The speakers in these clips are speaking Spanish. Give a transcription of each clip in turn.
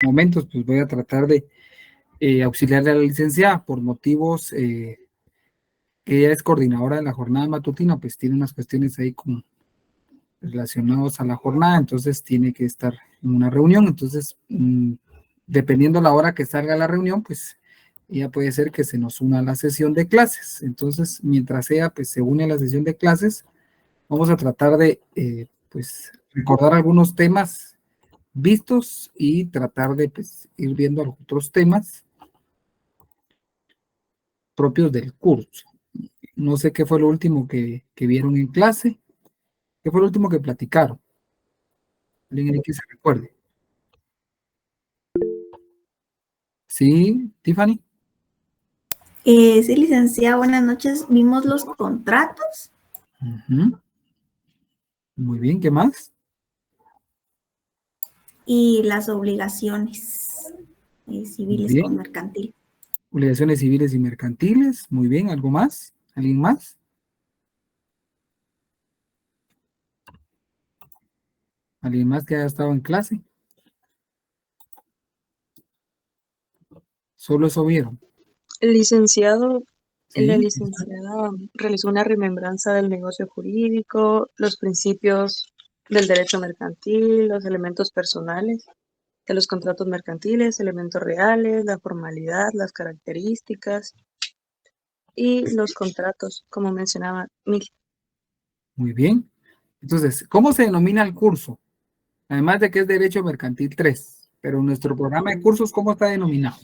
momentos, pues voy a tratar de auxiliarle a la licenciada por motivos que ella es coordinadora de la jornada matutina, pues tiene unas cuestiones ahí como relacionados a la jornada, entonces tiene que estar en una reunión, entonces dependiendo la hora que salga la reunión, pues ella puede ser que se nos una a la sesión de clases, entonces mientras ella pues se une a la sesión de clases, vamos a tratar de pues recordar algunos temas vistos y tratar de pues, ir viendo otros temas propios del curso. No sé qué fue lo último que vieron en clase, qué fue lo último que platicaron. ¿Alguien que se recuerde? Sí, Tiffany. Sí, licenciada, buenas noches. Vimos los contratos. Muy bien, ¿qué más? Y las obligaciones civiles con mercantil. Obligaciones civiles y mercantiles, muy bien, ¿algo más? ¿Alguien más? ¿Alguien más que haya estado en clase? Solo eso vieron. El licenciado, ¿Sí? La licenciada realizó una remembranza del negocio jurídico, los principios del derecho mercantil, los elementos personales de los contratos mercantiles, elementos reales, la formalidad, las características y los contratos, como mencionaba Mil. Muy bien. Entonces, ¿cómo se denomina el curso? Además de que es Derecho Mercantil 3, pero nuestro programa de cursos, ¿cómo está denominado?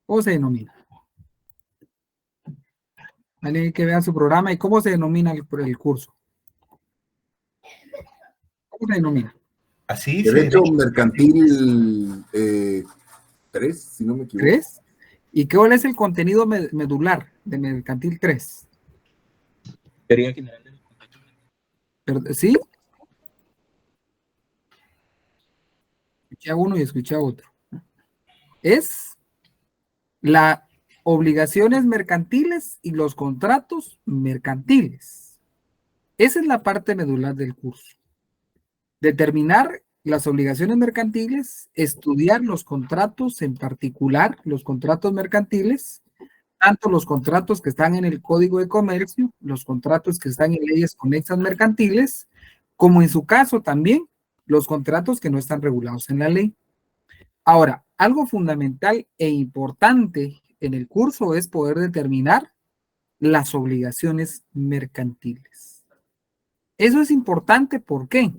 ¿Cómo se denomina? Alguien que vea su programa y cómo se denomina el curso. ¿Cómo se denomina? Así Derecho Mercantil 3, si no me equivoco. ¿3? ¿Y cuál es el contenido medular de Mercantil 3? Teoría general de los contratos. ¿Sí? Escuché a uno y escuché a otro. Es las obligaciones mercantiles y los contratos mercantiles. Esa es la parte medular del curso. Determinar las obligaciones mercantiles, estudiar los contratos en particular, los contratos mercantiles, tanto los contratos que están en el Código de Comercio, los contratos que están en leyes conexas mercantiles, como en su caso también los contratos que no están regulados en la ley. Ahora, algo fundamental e importante en el curso es poder determinar las obligaciones mercantiles. Eso es importante, ¿por qué?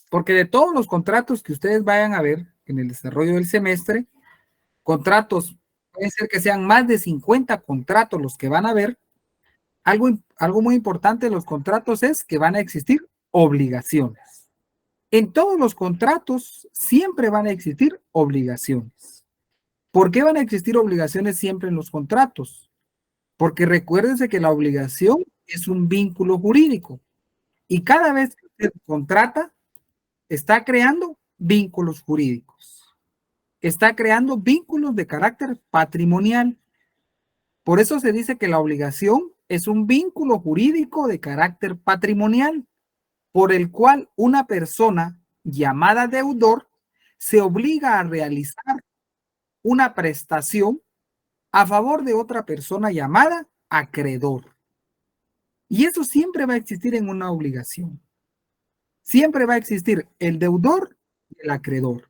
Porque de todos los contratos que ustedes vayan a ver en el desarrollo del semestre, contratos, puede ser que sean más de 50 contratos los que van a ver. Algo muy importante de los contratos es que van a existir obligaciones. En todos los contratos siempre van a existir obligaciones. ¿Por qué van a existir obligaciones siempre en los contratos? Porque recuérdense que la obligación es un vínculo jurídico y cada vez que usted contrata, está creando vínculos jurídicos. Está creando vínculos de carácter patrimonial. Por eso se dice que la obligación es un vínculo jurídico de carácter patrimonial, por el cual una persona llamada deudor se obliga a realizar una prestación a favor de otra persona llamada acreedor. Y eso siempre va a existir en una obligación. Siempre va a existir el deudor y el acreedor,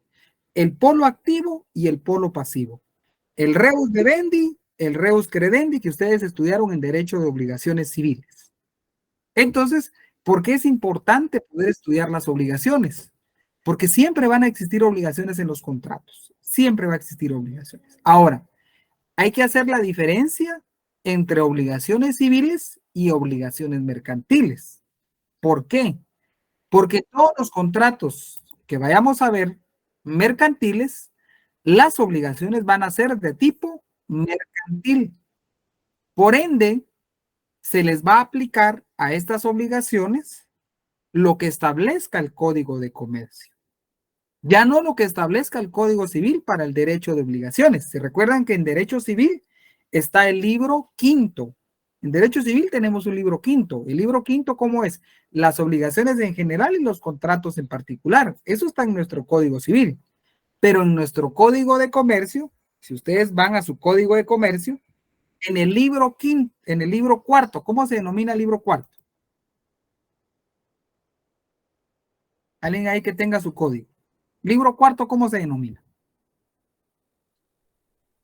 el polo activo y el polo pasivo, el rebus debendi, el rebus credendi que ustedes estudiaron en Derecho de Obligaciones Civiles. Entonces, ¿por qué es importante poder estudiar las obligaciones? Porque siempre van a existir obligaciones en los contratos, siempre va a existir obligaciones. Ahora, hay que hacer la diferencia entre obligaciones civiles y obligaciones mercantiles. ¿Por qué? Porque todos los contratos que vayamos a ver mercantiles, las obligaciones van a ser de tipo mercantil. Por ende, se les va a aplicar a estas obligaciones lo que establezca el Código de Comercio. Ya no lo que establezca el Código Civil para el derecho de obligaciones. ¿Se recuerdan que en derecho civil está el libro quinto? En derecho civil tenemos un libro quinto. El libro quinto, ¿cómo es? Las obligaciones en general y los contratos en particular. Eso está en nuestro Código Civil. Pero en nuestro código de comercio, si ustedes van a su código de comercio, en el libro quinto, en el libro cuarto, ¿cómo se denomina el libro cuarto? Alguien ahí que tenga su código. Libro cuarto, ¿cómo se denomina?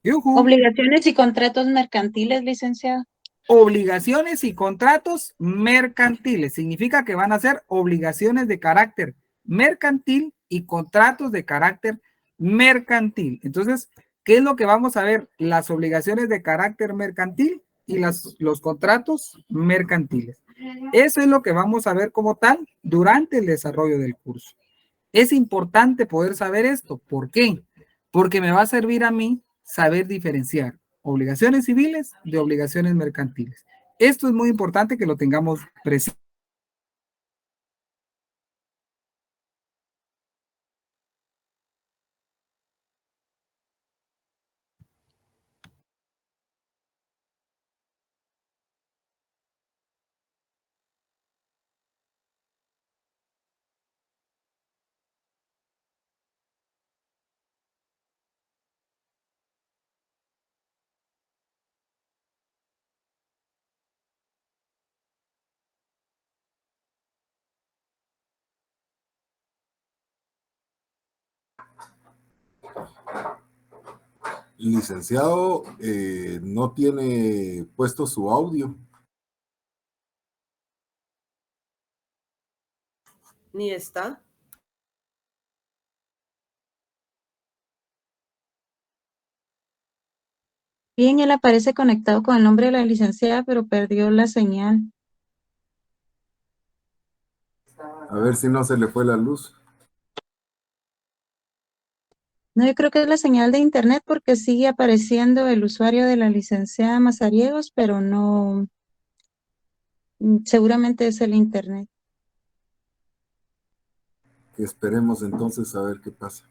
Yujú. Obligaciones y contratos mercantiles, licenciado. Obligaciones y contratos mercantiles. Significa que van a ser obligaciones de carácter mercantil y contratos de carácter mercantil. Entonces, ¿qué es lo que vamos a ver? Las obligaciones de carácter mercantil y los contratos mercantiles. Eso es lo que vamos a ver como tal durante el desarrollo del curso. Es importante poder saber esto. ¿Por qué? Porque me va a servir a mí saber diferenciar obligaciones civiles de obligaciones mercantiles. Esto es muy importante que lo tengamos presente. Licenciado, no tiene puesto su audio. Ni está. Bien, él aparece conectado con el nombre de la licenciada, pero perdió la señal. A ver si no se le fue la luz. No, yo creo que es la señal de internet porque sigue apareciendo el usuario de la licenciada Mazariegos, pero no, seguramente es el internet. Que esperemos entonces a ver qué pasa.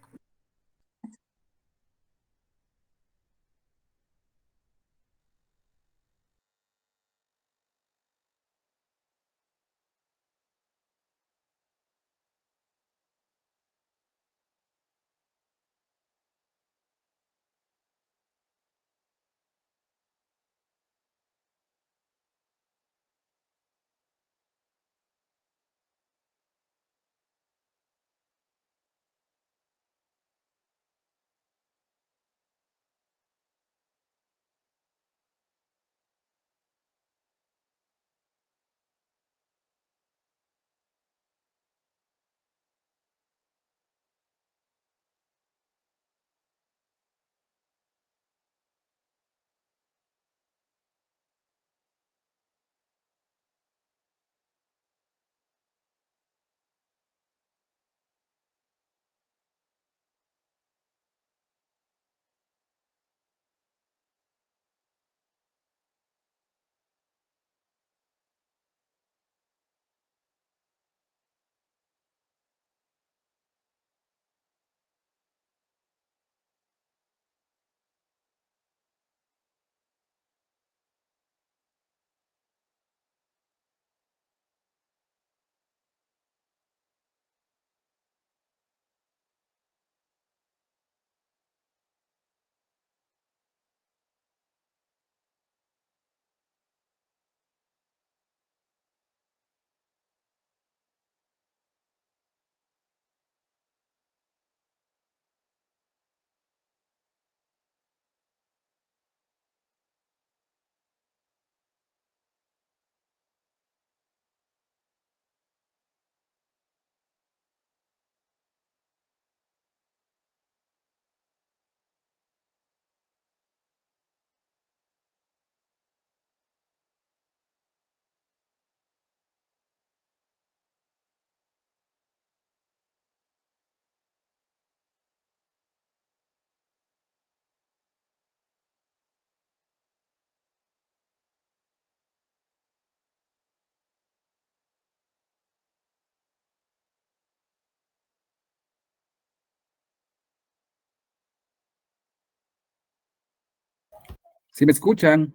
¿Sí me escuchan?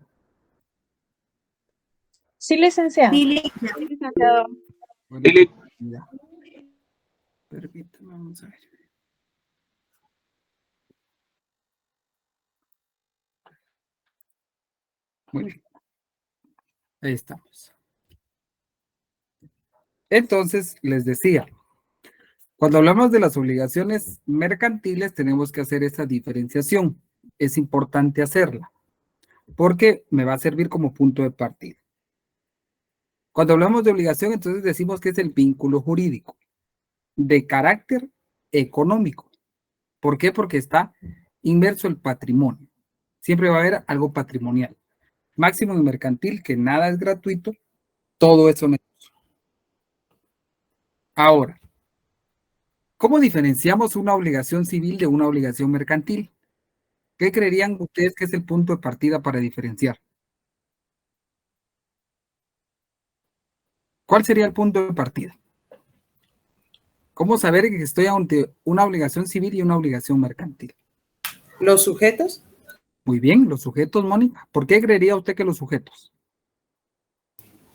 Sí, licenciado. Sí, Ya. Permítame, vamos a ver. Muy bien. Ahí estamos. Entonces, les decía, cuando hablamos de las obligaciones mercantiles, tenemos que hacer esa diferenciación. Es importante hacerla, porque me va a servir como punto de partida. Cuando hablamos de obligación, entonces decimos que es el vínculo jurídico de carácter económico. ¿Por qué? Porque está inmerso el patrimonio. Siempre va a haber algo patrimonial. Máximo en mercantil, que nada es gratuito, todo eso negocio. Ahora, ¿cómo diferenciamos una obligación civil de una obligación mercantil? ¿Qué creerían ustedes que es el punto de partida para diferenciar? ¿Cuál sería el punto de partida? ¿Cómo saber que estoy ante una obligación civil y una obligación mercantil? ¿Los sujetos? Muy bien, los sujetos, Mónica. ¿Por qué creería usted que los sujetos?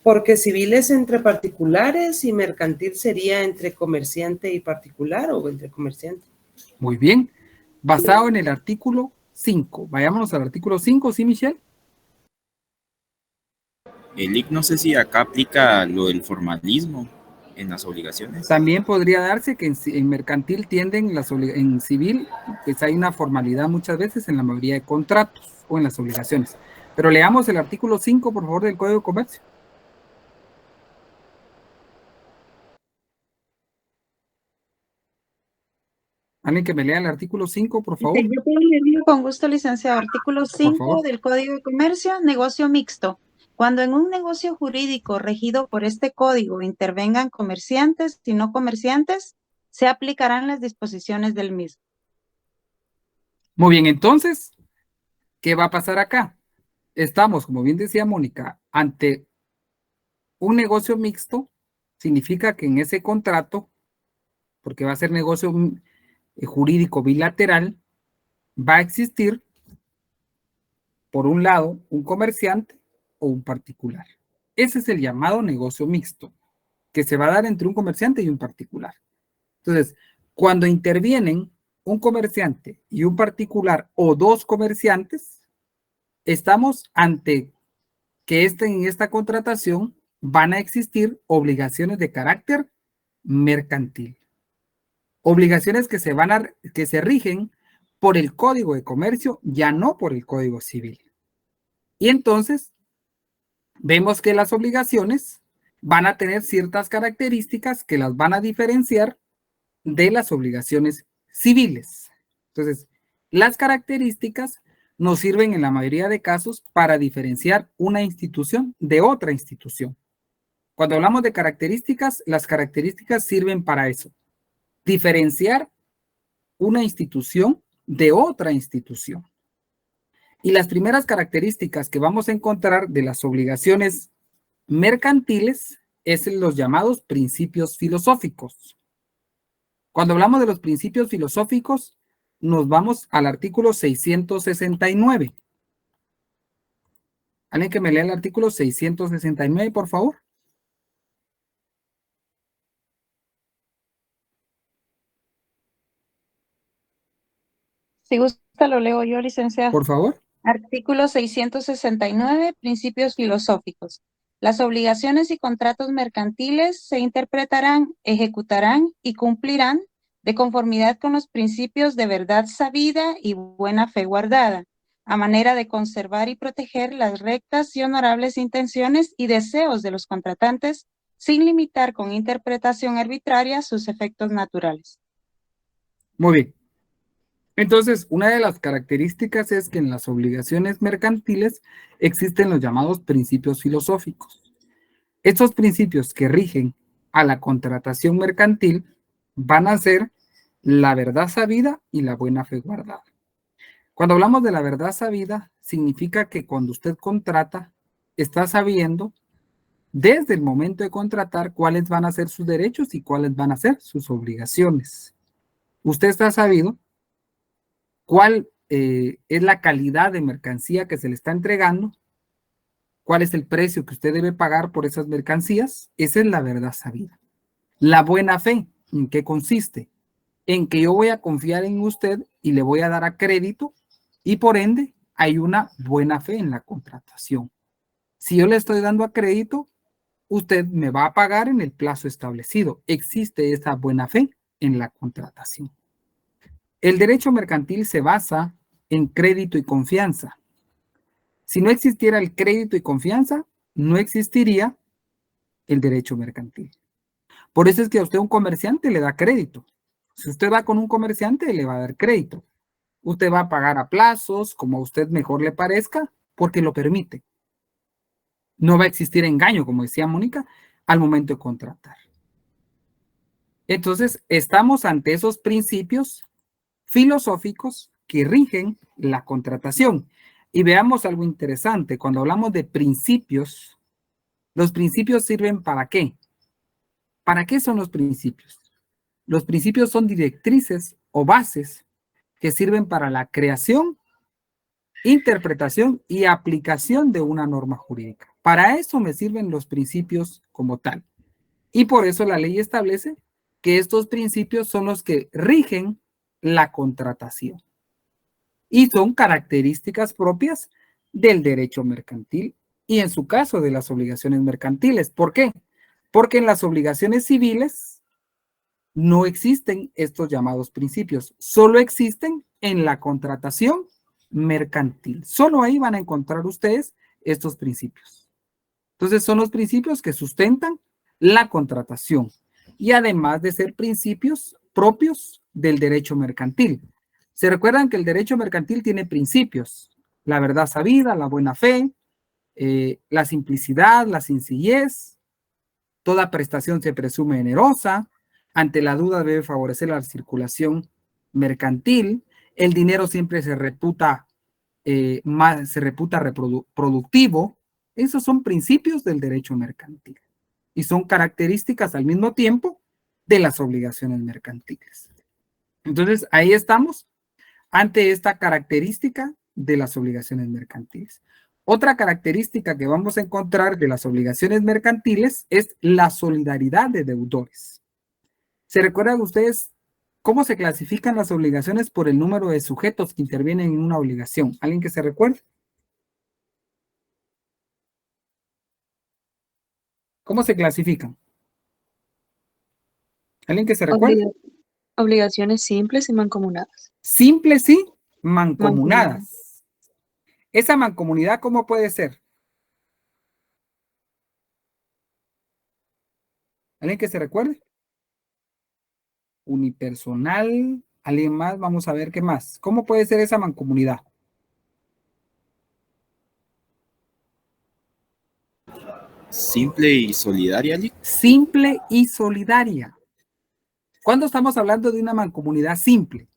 Porque civil es entre particulares y mercantil sería entre comerciante y particular o entre comerciante. Muy bien. Basado en el artículo 5. Vayámonos al artículo 5, ¿sí, Michelle? El no sé si acá aplica lo del formalismo en las obligaciones. También podría darse que en mercantil tienden, en civil, pues hay una formalidad muchas veces en la mayoría de contratos o en las obligaciones. Pero leamos el artículo 5, por favor, del Código de Comercio. Alguien que me lea el artículo 5, por favor. Yo puedo leerlo con gusto, licenciado. Artículo 5 del Código de Comercio, negocio mixto. Cuando en un negocio jurídico regido por este código intervengan comerciantes y no comerciantes, se aplicarán las disposiciones del mismo. Muy bien, entonces, ¿qué va a pasar acá? Estamos, como bien decía Mónica, ante un negocio mixto. Significa que en ese contrato, porque va a ser negocio jurídico bilateral, va a existir, por un lado, un comerciante o un particular. Ese es el llamado negocio mixto, que se va a dar entre un comerciante y un particular. Entonces, cuando intervienen un comerciante y un particular o dos comerciantes, estamos ante que en esta contratación van a existir obligaciones de carácter mercantil. Obligaciones que se rigen por el Código de Comercio, ya no por el Código Civil. Y entonces, vemos que las obligaciones van a tener ciertas características que las van a diferenciar de las obligaciones civiles. Entonces, las características nos sirven en la mayoría de casos para diferenciar una institución de otra institución. Cuando hablamos de características, las características sirven para eso. Diferenciar una institución de otra institución. Y las primeras características que vamos a encontrar de las obligaciones mercantiles es los llamados principios filosóficos. Cuando hablamos de los principios filosóficos, nos vamos al artículo 669. ¿Alguien que me lea el artículo 669, por favor? Si gusta, lo leo yo, licenciado. Por favor. Artículo 669, principios filosóficos. Las obligaciones y contratos mercantiles se interpretarán, ejecutarán y cumplirán de conformidad con los principios de verdad sabida y buena fe guardada, a manera de conservar y proteger las rectas y honorables intenciones y deseos de los contratantes, sin limitar con interpretación arbitraria sus efectos naturales. Muy bien. Entonces, una de las características es que en las obligaciones mercantiles existen los llamados principios filosóficos. Estos principios que rigen a la contratación mercantil van a ser la verdad sabida y la buena fe guardada. Cuando hablamos de la verdad sabida, significa que cuando usted contrata, está sabiendo desde el momento de contratar cuáles van a ser sus derechos y cuáles van a ser sus obligaciones. Usted está sabido cuál es la calidad de mercancía que se le está entregando, cuál es el precio que usted debe pagar por esas mercancías. Esa es la verdad sabida. La buena fe, ¿en qué consiste? En que yo voy a confiar en usted y le voy a dar a crédito y por ende hay una buena fe en la contratación. Si yo le estoy dando a crédito, usted me va a pagar en el plazo establecido. Existe esa buena fe en la contratación. El derecho mercantil se basa en crédito y confianza. Si no existiera el crédito y confianza, no existiría el derecho mercantil. Por eso es que a usted un comerciante le da crédito. Si usted va con un comerciante, le va a dar crédito. Usted va a pagar a plazos, como a usted mejor le parezca, porque lo permite. No va a existir engaño, como decía Mónica, al momento de contratar. Entonces, estamos ante esos principios filosóficos que rigen la contratación. Y veamos algo interesante. Cuando hablamos de principios, los principios sirven ¿para qué? ¿Para qué son los principios? Los principios son directrices o bases que sirven para la creación, interpretación y aplicación de una norma jurídica. Para eso me sirven los principios como tal. Y por eso la ley establece que estos principios son los que rigen la contratación. Y son características propias del derecho mercantil y en su caso de las obligaciones mercantiles. ¿Por qué? Porque en las obligaciones civiles no existen estos llamados principios, solo existen en la contratación mercantil. Solo ahí van a encontrar ustedes estos principios. Entonces son los principios que sustentan la contratación y además de ser principios propios del derecho mercantil. Se recuerdan que el derecho mercantil tiene principios: la verdad sabida, la buena fe, la simplicidad, la sencillez, toda prestación se presume onerosa, ante la duda debe favorecer la circulación mercantil, el dinero siempre se reputa productivo. Esos son principios del derecho mercantil y son características al mismo tiempo de las obligaciones mercantiles. Entonces, ahí estamos ante esta característica de las obligaciones mercantiles. Otra característica que vamos a encontrar de las obligaciones mercantiles es la solidaridad de deudores. ¿Se recuerdan ustedes cómo se clasifican las obligaciones por el número de sujetos que intervienen en una obligación? ¿Alguien que se recuerde? ¿Cómo se clasifican? ¿Alguien que se recuerde? Obligaciones simples y mancomunadas. Simples y mancomunadas. ¿Esa mancomunidad cómo puede ser? ¿Alguien que se recuerde? Unipersonal. ¿Alguien más? Vamos a ver qué más. ¿Cómo puede ser esa mancomunidad? Simple y solidaria, Lick. Simple y solidaria. ¿Cuándo estamos hablando de una mancomunidad simple?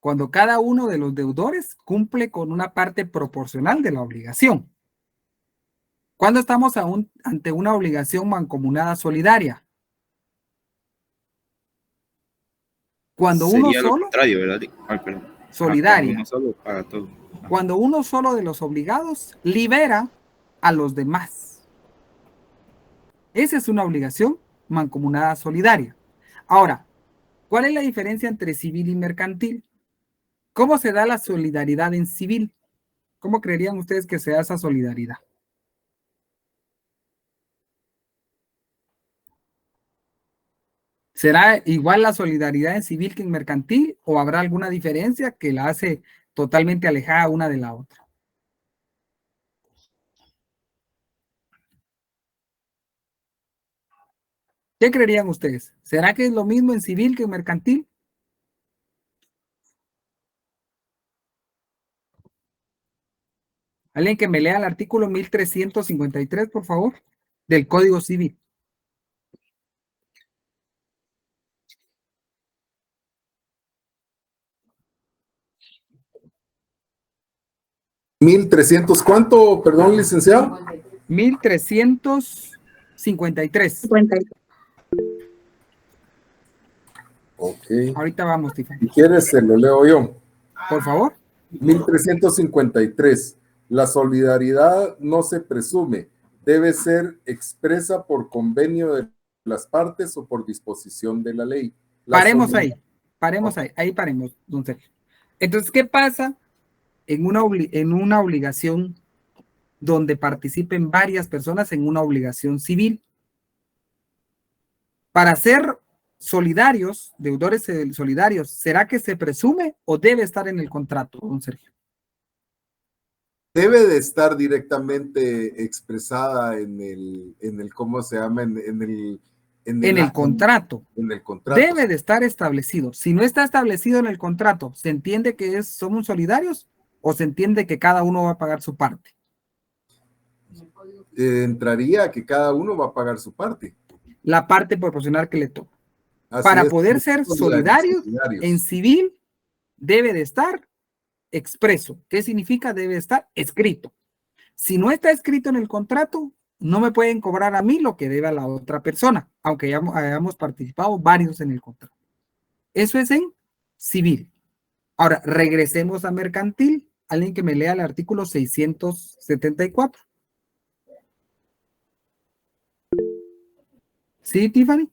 Cuando cada uno de los deudores cumple con una parte proporcional de la obligación. ¿Cuándo estamos ante una obligación mancomunada solidaria? Cuando Sería uno lo solo... contrario, ¿verdad? Ay, perdón. Solidaria. Uno solo paga todo. Cuando uno solo de los obligados libera a los demás. Esa es una obligación mancomunada solidaria. Ahora, ¿cuál es la diferencia entre civil y mercantil? ¿Cómo se da la solidaridad en civil? ¿Cómo creerían ustedes que se da esa solidaridad? ¿Será igual la solidaridad en civil que en mercantil o habrá alguna diferencia que la hace totalmente alejada una de la otra? ¿Qué creerían ustedes? ¿Será que es lo mismo en civil que en mercantil? Alguien que me lea el artículo 1353, por favor, del Código Civil. ¿1300 cuánto? Perdón, licenciado. 1353. Ok. Ahorita vamos, Tiffany. Si quieres, se lo leo yo. Por favor. 1353. La solidaridad no se presume. Debe ser expresa por convenio de las partes o por disposición de la ley. Paremos ahí. Paremos ahí paremos, don Sergio. Entonces, ¿qué pasa en una obligación donde participen varias personas en una obligación civil? Para ser solidarios, deudores solidarios, ¿será que se presume o debe estar en el contrato, don Sergio? Debe de estar directamente expresada en el ¿cómo se llama? En el contrato. En el contrato. Debe de estar establecido. Si no está establecido en el contrato, ¿se entiende que somos solidarios o se entiende que cada uno va a pagar su parte? Entraría que cada uno va a pagar su parte. La parte proporcional que le toca. Así Para es, poder ser solidarios en civil, debe de estar expreso. ¿Qué significa? Debe estar escrito. Si no está escrito en el contrato, no me pueden cobrar a mí lo que debe a la otra persona, aunque ya hayamos participado varios en el contrato. Eso es en civil. Ahora, regresemos a mercantil. Alguien que me lea el artículo 674. ¿Sí, Tiffany?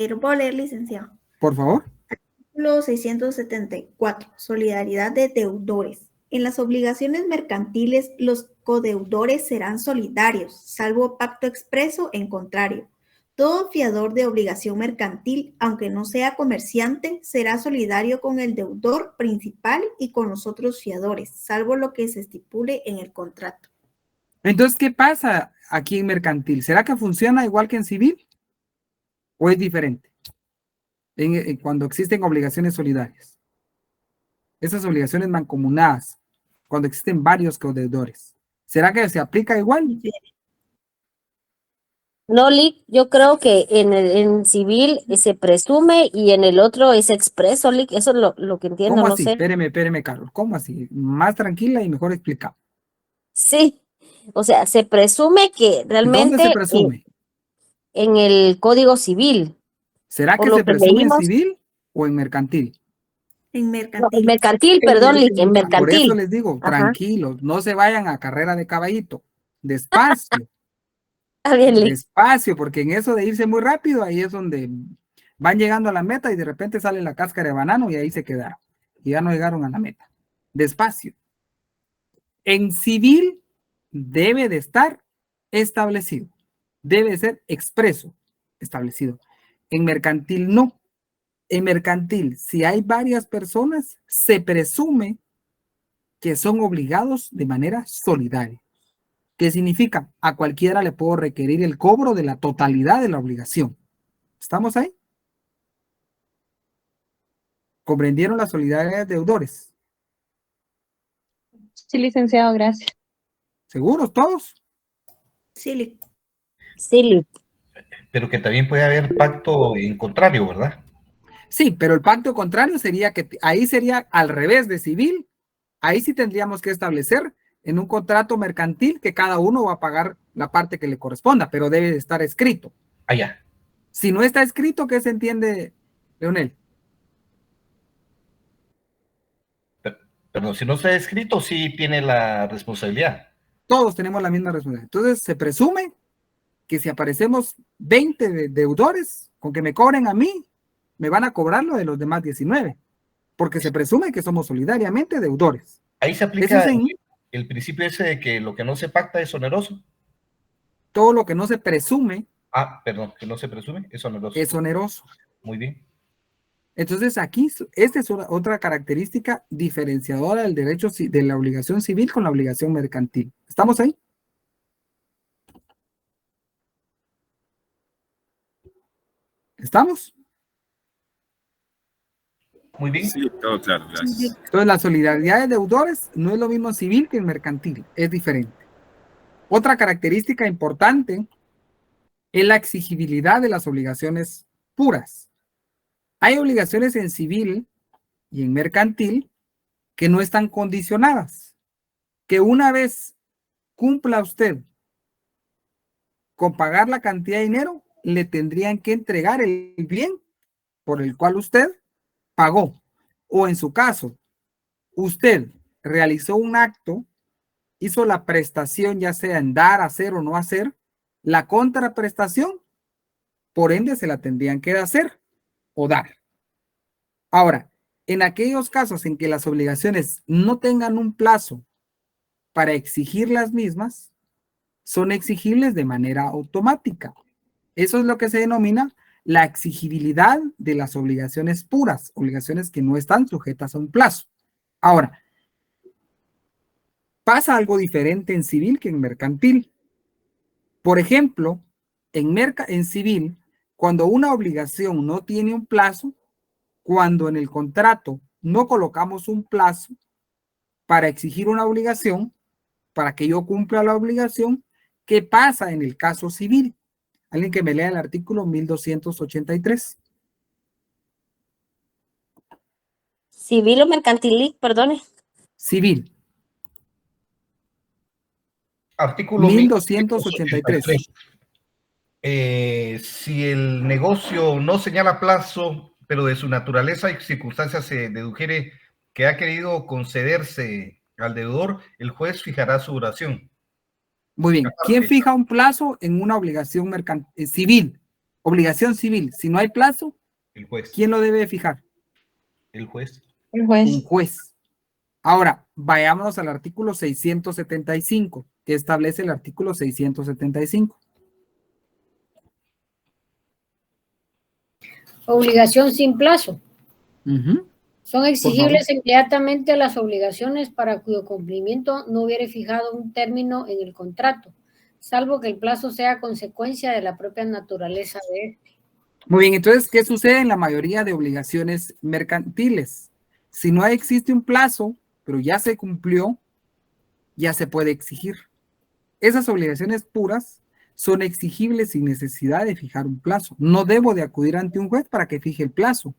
¿Lo puedo leer, licenciado? Por favor. Artículo 674. Solidaridad de deudores. En las obligaciones mercantiles, los codeudores serán solidarios, salvo pacto expreso en contrario. Todo fiador de obligación mercantil, aunque no sea comerciante, será solidario con el deudor principal y con los otros fiadores, salvo lo que se estipule en el contrato. Entonces, ¿qué pasa aquí en mercantil? ¿Será que funciona igual que en civil? ¿O es diferente? Cuando existen obligaciones solidarias. Esas obligaciones mancomunadas, cuando existen varios codeudores. ¿Será que se aplica igual? No, Lic, yo creo que en civil se presume y en el otro es expreso, Lic, eso es lo que entiendo, ¿Cómo no así? sé. Espéreme, Carlos. ¿Cómo así? Más tranquila y mejor explicado. Sí, o sea, se presume que realmente... ¿Dónde se presume? En el Código Civil. ¿Será que se presume en civil o en mercantil? En mercantil. No, en mercantil, perdón, en mercantil. Por eso les digo, tranquilos, no se vayan a carrera de caballito. Despacio. Despacio, porque en eso de irse muy rápido, ahí es donde van llegando a la meta y de repente sale la cáscara de banano y ahí se quedaron. Y ya no llegaron a la meta. Despacio. En civil debe de estar establecido. Debe ser expreso, establecido. En mercantil no. En mercantil, si hay varias personas, se presume que son obligados de manera solidaria. ¿Qué significa? A cualquiera le puedo requerir el cobro de la totalidad de la obligación. ¿Estamos ahí? ¿Comprendieron la solidaridad de deudores? Sí, licenciado, gracias. ¿Seguros todos? Sí. Pero que también puede haber pacto en contrario, ¿verdad? Sí, pero el pacto contrario sería que ahí sería al revés de civil. Ahí sí tendríamos que establecer en un contrato mercantil que cada uno va a pagar la parte que le corresponda, pero debe de estar escrito. Allá. Si no está escrito, ¿qué se entiende, Leonel? Pero si no está escrito, sí tiene la responsabilidad. Todos tenemos la misma responsabilidad. Entonces, se presume que si aparecemos 20 deudores, con que me cobren a mí, me van a cobrar lo de los demás 19, porque se presume que somos solidariamente deudores. Ahí se aplica el principio ese de que lo que no se pacta es oneroso. Todo lo que no se presume. Perdón, que no se presume es oneroso. Es oneroso. Muy bien. Entonces aquí, esta es otra característica diferenciadora del derecho de la obligación civil con la obligación mercantil. ¿Estamos ahí? ¿Estamos? Muy bien. Sí, todo claro, gracias. Entonces, la solidaridad de deudores no es lo mismo en civil que en mercantil, es diferente. Otra característica importante es la exigibilidad de las obligaciones puras. Hay obligaciones en civil y en mercantil que no están condicionadas, que una vez cumpla usted con pagar la cantidad de dinero, le tendrían que entregar el bien por el cual usted pagó. O en su caso, usted realizó un acto, hizo la prestación, ya sea en dar, hacer o no hacer, la contraprestación, por ende se la tendrían que hacer o dar. Ahora, en aquellos casos en que las obligaciones no tengan un plazo para exigir las mismas, son exigibles de manera automática. Eso es lo que se denomina la exigibilidad de las obligaciones puras, obligaciones que no están sujetas a un plazo. Ahora, pasa algo diferente en civil que en mercantil. Por ejemplo, en civil, cuando una obligación no tiene un plazo, cuando en el contrato no colocamos un plazo para exigir una obligación, para que yo cumpla la obligación, ¿qué pasa en el caso civil? Alguien que me lea el artículo 1283. Civil o mercantil, perdone. Civil. Artículo 1283. Si el negocio no señala plazo, pero de su naturaleza y circunstancias se dedujere que ha querido concederse al deudor, el juez fijará su duración. Muy bien. ¿Quién fija un plazo en una obligación civil? Obligación civil. Si no hay plazo, el juez. ¿Quién lo debe fijar? El juez. El juez. Un juez. Ahora, vayámonos al artículo 675, que establece el artículo 675. Obligación sin plazo. Uh-huh. Son exigibles inmediatamente las obligaciones para cuyo cumplimiento no hubiere fijado un término en el contrato, salvo que el plazo sea consecuencia de la propia naturaleza de este. Muy bien, entonces, ¿qué sucede en la mayoría de obligaciones mercantiles? Si no existe un plazo, pero ya se cumplió, ya se puede exigir. Esas obligaciones puras son exigibles sin necesidad de fijar un plazo. No debo de acudir ante un juez para que fije el plazo.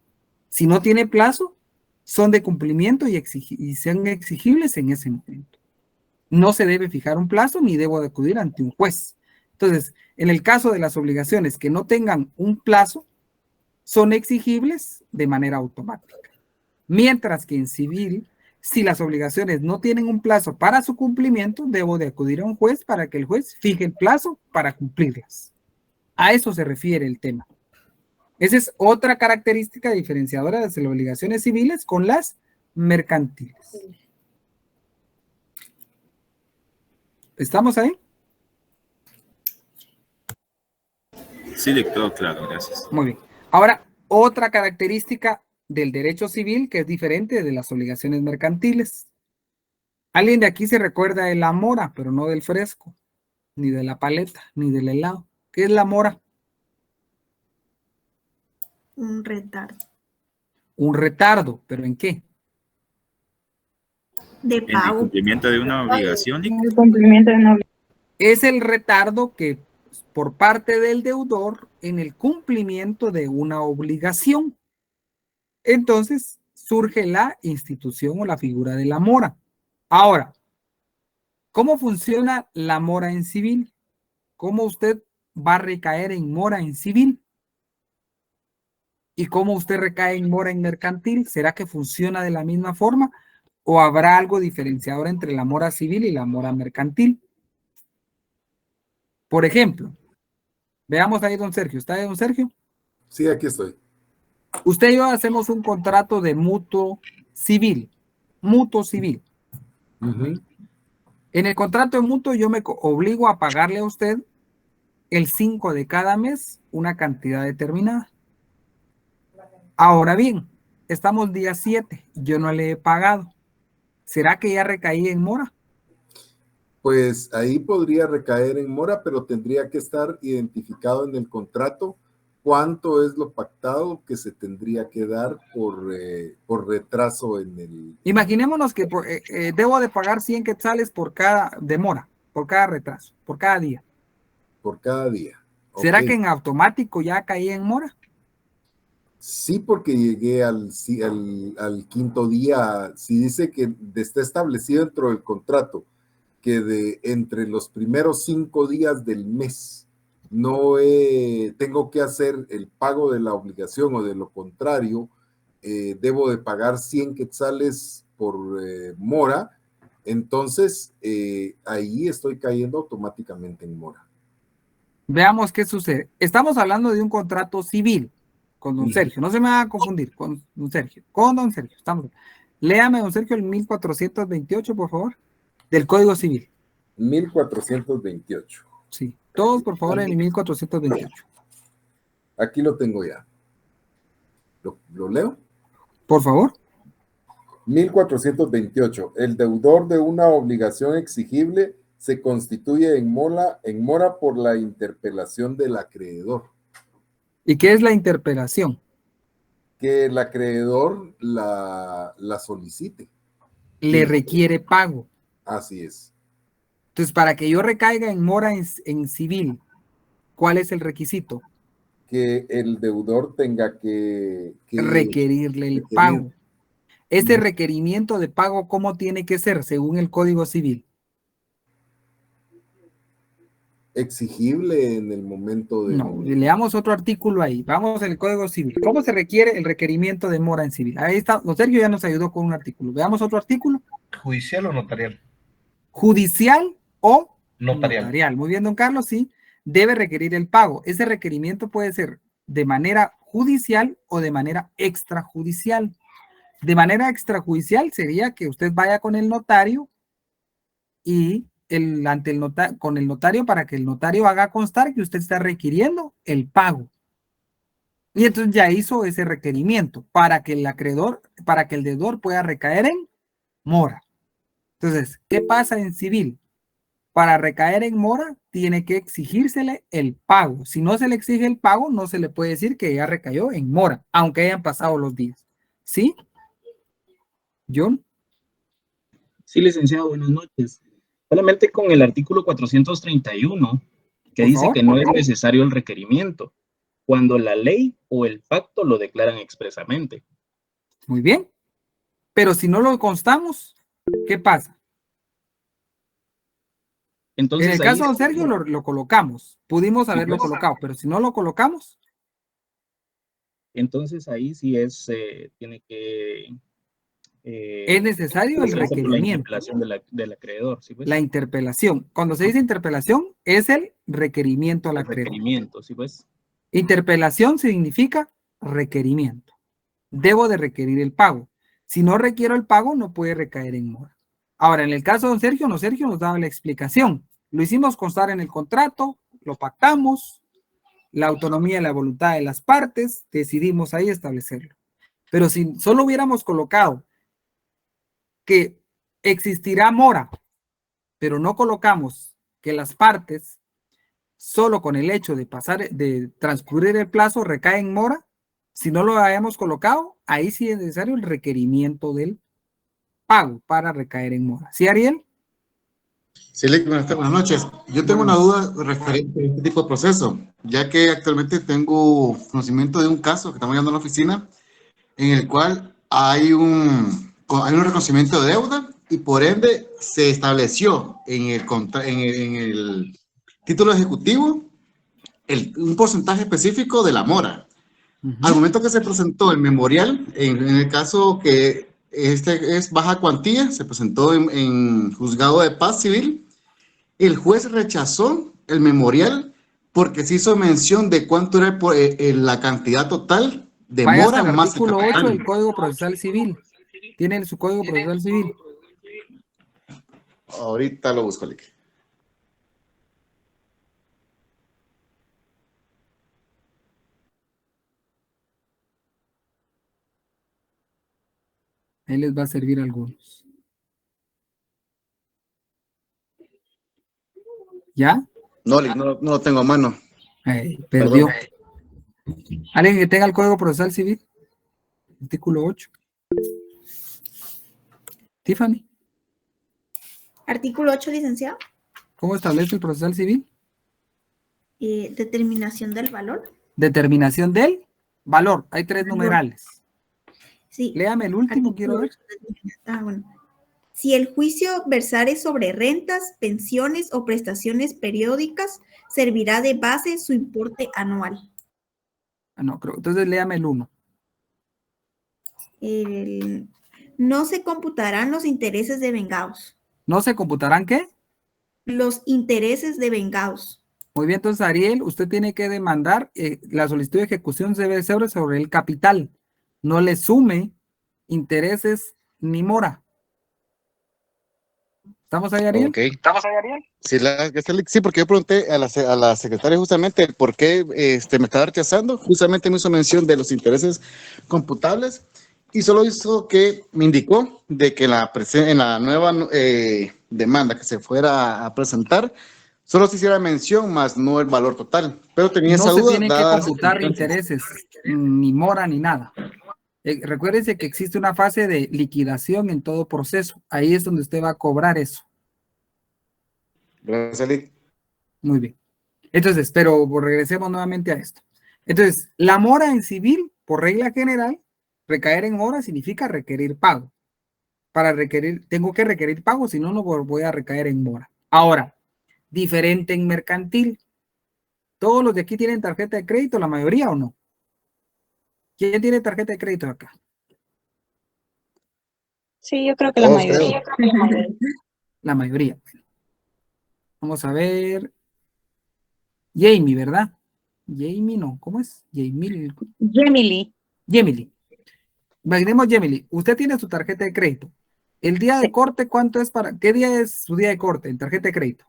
Si no tiene plazo, son de cumplimiento y sean exigibles en ese momento. No se debe fijar un plazo ni debo de acudir ante un juez. Entonces, en el caso de las obligaciones que no tengan un plazo, son exigibles de manera automática. Mientras que en civil, si las obligaciones no tienen un plazo para su cumplimiento, debo de acudir a un juez para que el juez fije el plazo para cumplirlas. A eso se refiere el tema. Esa es otra característica diferenciadora de las obligaciones civiles con las mercantiles. ¿Estamos ahí? Sí, le quedó claro, gracias. Muy bien. Ahora, otra característica del derecho civil que es diferente de las obligaciones mercantiles. Alguien de aquí se recuerda de la mora, pero no del fresco, ni de la paleta, ni del helado. ¿Qué es la mora? Un retardo. Un retardo, ¿pero en qué? De En el pago. cumplimiento de una obligación. El cumplimiento de una obligación. Es el retardo que por parte del deudor en el cumplimiento de una obligación. Entonces surge la institución o la figura de la mora. Ahora, ¿cómo funciona la mora en civil? ¿Cómo usted va a recaer en mora en civil? ¿Y cómo usted recae en mora en mercantil? ¿Será que funciona de la misma forma? ¿O habrá algo diferenciador entre la mora civil y la mora mercantil? Por ejemplo, veamos ahí, don Sergio. ¿Está ahí, don Sergio? Sí, aquí estoy. Usted y yo hacemos un contrato de mutuo civil. Mutuo civil. Uh-huh. En el contrato de mutuo yo me obligo a pagarle a usted el 5 de cada mes una cantidad determinada. Ahora bien, estamos día 7, yo no le he pagado. ¿Será que ya recaí en mora? Pues ahí podría recaer en mora, pero tendría que estar identificado en el contrato cuánto es lo pactado que se tendría que dar por retraso en el... Imaginémonos que debo de pagar 100 quetzales por cada demora, por cada retraso, por cada día. Por cada día. ¿Será Okay. que en automático ya caí en mora? Sí, porque llegué al quinto día. Si dice que está establecido dentro del contrato que entre los primeros 5 días del mes tengo que hacer el pago de la obligación, o de lo contrario, debo de pagar 100 quetzales por mora, entonces ahí estoy cayendo automáticamente en mora. Veamos qué sucede. Estamos hablando de un contrato civil. Con don Sergio, no se me va a confundir, con don Sergio, estamos. Léame, don Sergio, el 1428, por favor, del Código Civil. 1428. Sí, todos, por favor, en el 1428. Aquí lo tengo ya. ¿Lo leo? Por favor. 1428. El deudor de una obligación exigible se constituye en mora por la interpelación del acreedor. ¿Y qué es la interpelación? Que el acreedor la solicite. Le requiere pago. Así es. Entonces, para que yo recaiga en mora en civil, ¿cuál es el requisito? Que el deudor tenga que requerirle el pago. Este requerimiento de pago, ¿cómo tiene que ser según el Código Civil? Exigible en el momento de... No, leamos otro artículo ahí. Vamos al Código Civil. ¿Cómo se requiere el requerimiento de mora en civil? Ahí está. Don Sergio ya nos ayudó con un artículo. Veamos otro artículo. ¿Judicial o notarial? Judicial o notarial. Muy bien, don Carlos, sí. Debe requerir el pago. Ese requerimiento puede ser de manera judicial o de manera extrajudicial. De manera extrajudicial sería que usted vaya con el notario y con el notario para que el notario haga constar que usted está requiriendo el pago. Y entonces ya hizo ese requerimiento para que el deudor pueda recaer en mora. Entonces, ¿qué pasa en civil? Para recaer en mora, tiene que exigírsele el pago. Si no se le exige el pago, no se le puede decir que ya recayó en mora, aunque hayan pasado los días. ¿Sí? ¿John? Sí, licenciado, buenas noches. Solamente con el artículo 431, que dice que no es necesario el requerimiento, cuando la ley o el pacto lo declaran expresamente. Muy bien. Pero si no lo constamos, ¿qué pasa? Entonces, en el caso de Sergio lo colocamos. Pudimos haberlo colocado, pero si no lo colocamos. Entonces ahí sí tiene que... es necesario el requerimiento. La interpelación del acreedor. ¿Sí, pues? La interpelación. Cuando se dice interpelación, es el requerimiento al acreedor. Requerimiento, sí, pues. Interpelación significa requerimiento. Debo de requerir el pago. Si no requiero el pago, no puede recaer en mora. Ahora, en el caso de don Sergio nos daba la explicación. Lo hicimos constar en el contrato, lo pactamos, la autonomía y la voluntad de las partes, decidimos ahí establecerlo. Pero si solo hubiéramos colocado que existirá mora, pero no colocamos que las partes, solo con el hecho de transcurrir el plazo, recaen en mora, si no lo hayamos colocado, ahí sí es necesario el requerimiento del pago para recaer en mora. ¿Sí, Ariel? Sí, buenas noches. Yo tengo una duda referente a este tipo de proceso, ya que actualmente tengo conocimiento de un caso que estamos llevando a la oficina, en el cual hay un reconocimiento de deuda y por ende se estableció en el título ejecutivo un porcentaje específico de la mora. Al momento que se presentó el memorial, en el caso que es baja cuantía, se presentó en juzgado de paz civil, el juez rechazó el memorial porque se hizo mención de cuánto era la cantidad total de mora más el más artículo 8 del Código Procesal Civil. Tienen su Código Procesal Civil. Ahorita lo busco, Lick. Ahí les va a servir a algunos. ¿Ya? No, no lo tengo a mano. Perdió. ¿Alguien que tenga el Código Procesal Civil? Artículo 8. Tiffany. Artículo 8, licenciado. ¿Cómo establece el procesal civil? Determinación del valor. Determinación del valor. Hay 3 numerales. Sí. Léame el último, quiero ver. Bueno. Si el juicio versare sobre rentas, pensiones o prestaciones periódicas, servirá de base su importe anual. No, creo. Entonces léame el 1. No se computarán los intereses devengados. ¿No se computarán qué? Los intereses devengados. Muy bien, entonces Ariel, usted tiene que demandar, la solicitud de ejecución debe ser sobre el capital. No le sume intereses ni mora. ¿Estamos ahí, Ariel? Ok. Sí, porque yo pregunté a la secretaria justamente el por qué me estaba rechazando. Justamente me hizo mención de los intereses computables y solo hizo que me indicó de que en la nueva demanda que se fuera a presentar, solo se hiciera mención, más no el valor total. Pero tenía No esa se duda. tienen que computar intereses, ni mora, ni nada. Recuérdense que existe una fase de liquidación en todo proceso. Ahí es donde usted va a cobrar eso. Gracias, Lick. Muy bien. Entonces, pero regresemos nuevamente a esto. Entonces, la mora en civil, por regla general, recaer en mora significa requerir pago. Para requerir, tengo que requerir pago, si no, no voy a recaer en mora. Ahora, diferente en mercantil. ¿Todos los de aquí tienen tarjeta de crédito, la mayoría o no? ¿Quién tiene tarjeta de crédito acá? Sí, yo creo que la mayoría. La mayoría. Vamos a ver. Jamie, ¿verdad? Jamie no, ¿cómo es? Jamie. Jamie. Imaginemos, Jamie, usted tiene su tarjeta de crédito. El día de corte, ¿cuánto es para? ¿Qué día es su día de corte en tarjeta de crédito?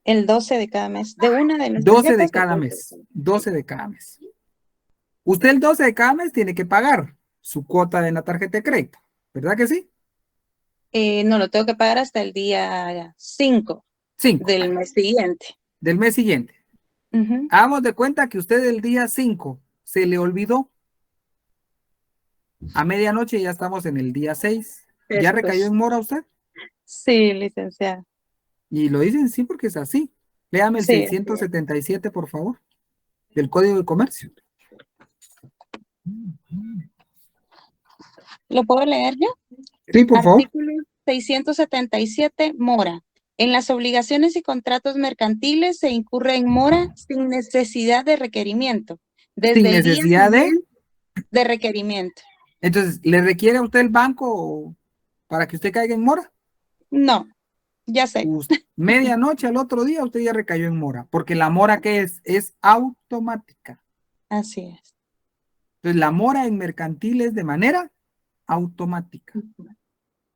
El 12 de cada mes. De una de las 12 de cada mes. 12 de cada mes. Usted el 12 de cada mes tiene que pagar su cuota de la tarjeta de crédito. ¿Verdad que sí? No, lo tengo que pagar hasta el día 5 del mes siguiente. Del mes siguiente. Hagamos de cuenta que usted el día 5 se le olvidó. A medianoche ya estamos en el día 6. ¿Ya recayó en mora usted? Sí, licenciada. Y lo dicen sí porque es así. Léame el 677, por favor, del Código de Comercio. ¿Lo puedo leer yo? Sí, por favor. Artículo 677, mora. En las obligaciones y contratos mercantiles se incurre en mora sin necesidad de requerimiento. Desde sin necesidad de requerimiento. Entonces, ¿le requiere a usted el banco para que usted caiga en mora? No, ya sé. Medianoche al otro día usted ya recayó en mora, porque la mora ¿qué es? Es automática. Así es. Entonces, la mora en mercantil es de manera automática.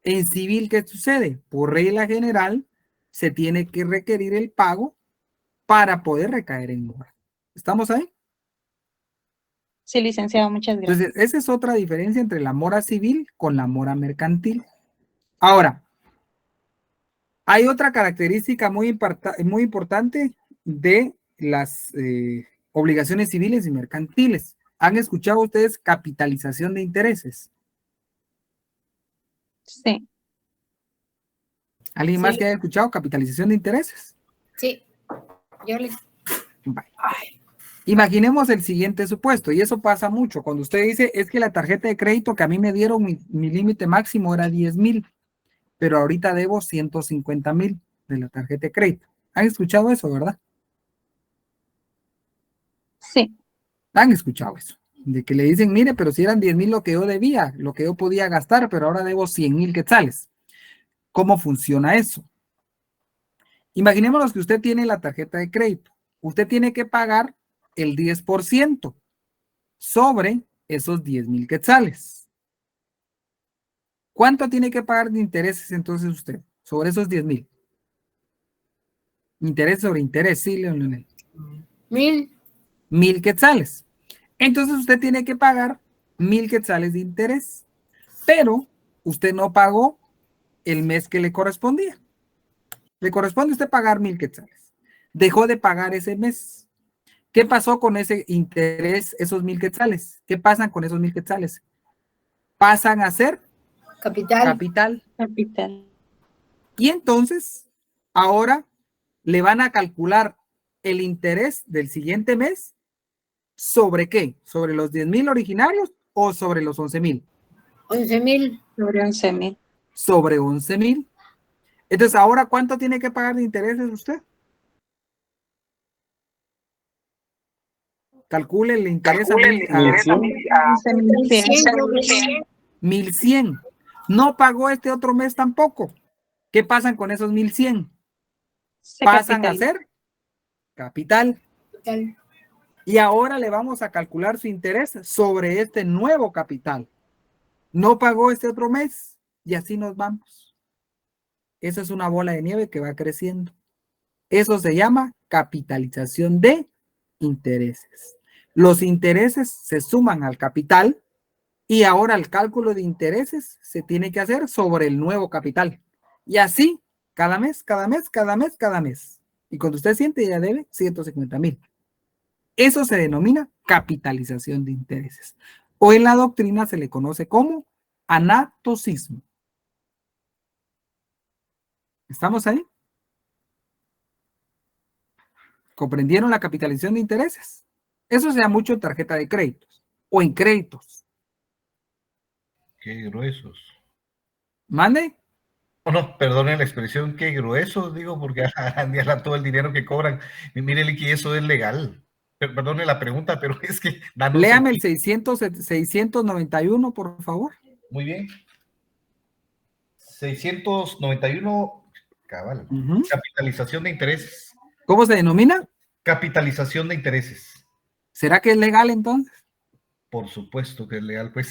En civil, ¿qué sucede? Por regla general, se tiene que requerir el pago para poder recaer en mora. ¿Estamos ahí? Sí, licenciado, muchas gracias. Entonces, esa es otra diferencia entre la mora civil con la mora mercantil. Ahora, hay otra característica muy importante de las obligaciones civiles y mercantiles. ¿Han escuchado ustedes capitalización de intereses? Sí. ¿Alguien más que haya escuchado capitalización de intereses? Sí. Yo les... Imaginemos el siguiente supuesto, y eso pasa mucho. Cuando usted dice, es que la tarjeta de crédito que a mí me dieron, mi límite máximo era 10,000, pero ahorita debo 150,000 de la tarjeta de crédito. ¿Han escuchado eso, verdad? Sí. ¿Han escuchado eso? De que le dicen, mire, pero si eran 10,000 lo que yo debía, lo que yo podía gastar, pero ahora debo 100,000 quetzales. ¿Cómo funciona eso? Imaginémonos que usted tiene la tarjeta de crédito. Usted tiene que pagar el 10% sobre esos 10,000 quetzales. ¿Cuánto tiene que pagar de intereses entonces usted sobre esos 10,000? Interés sobre interés, sí, Leonel. 1,000 quetzales. Entonces usted tiene que pagar 1,000 quetzales de interés, pero usted no pagó el mes que le correspondía. Le corresponde a usted pagar 1,000 quetzales. Dejó de pagar ese mes. ¿Qué pasó con ese interés, esos 1,000 quetzales? ¿Qué pasan con esos 1,000 quetzales? Pasan a ser capital. Y entonces, ahora le van a calcular el interés del siguiente mes. ¿Sobre qué? ¿Sobre los 10,000 originarios o sobre los 11,000? 11,000. Sobre 11,000. Sobre 11,000. Entonces, ¿ahora cuánto tiene que pagar de intereses usted? Calcule el interés a 1,100. No pagó este otro mes tampoco. ¿Qué pasan con esos 1,100? Pasan a ser capital. Y ahora le vamos a calcular su interés sobre este nuevo capital. No pagó este otro mes y así nos vamos. Esa es una bola de nieve que va creciendo. Eso se llama capitalización de intereses. Los intereses se suman al capital y ahora el cálculo de intereses se tiene que hacer sobre el nuevo capital. Y así, cada mes, cada mes, cada mes, cada mes. Y cuando usted siente ya debe 150,000. Eso se denomina capitalización de intereses. O en la doctrina se le conoce como anatocismo. ¿Estamos ahí? ¿Comprendieron la capitalización de intereses? Eso se da mucho en tarjeta de créditos o en créditos. Qué gruesos. ¿Mande? No, perdonen la expresión, qué gruesos, digo, porque andan todo el dinero que cobran. Y mire, Licky, eso es legal. Perdone la pregunta, pero es que... Léame el 691, por favor. Muy bien. 691, cabal. Capitalización de intereses. ¿Cómo se denomina? Capitalización de intereses. ¿Será que es legal entonces? Por supuesto que es legal, pues.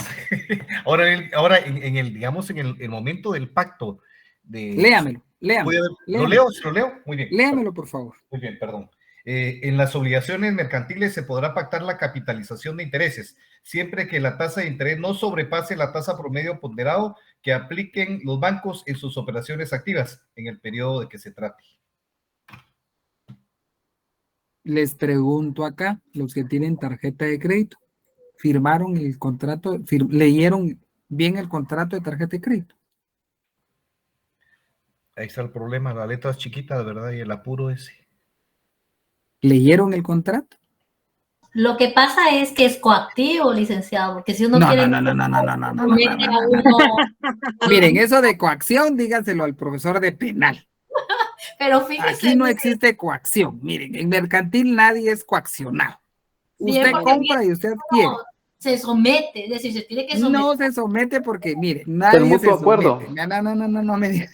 ahora en el, digamos, en el momento del pacto de... Léamelo. ¿Lo leo? ¿Se lo leo? Muy bien. Léamelo, por favor. Muy bien, perdón. En las obligaciones mercantiles se podrá pactar la capitalización de intereses, siempre que la tasa de interés no sobrepase la tasa promedio ponderado que apliquen los bancos en sus operaciones activas en el periodo de que se trate. Les pregunto acá, los que tienen tarjeta de crédito, ¿firmaron el contrato, leyeron bien el contrato de tarjeta de crédito? Ahí está el problema, la letra es chiquita, de verdad, y el apuro ese. ¿Leyeron el contrato? Lo que pasa es que es coactivo, licenciado, porque si uno quiere... No. Miren, eso de coacción, díganselo al profesor de penal. Pero fíjese... Aquí no existe coacción. Miren, en mercantil nadie es coaccionado. Usted compra y usted quiere. Se somete, es decir, se tiene que someter. No se somete porque, mire, nadie se somete. No me diga.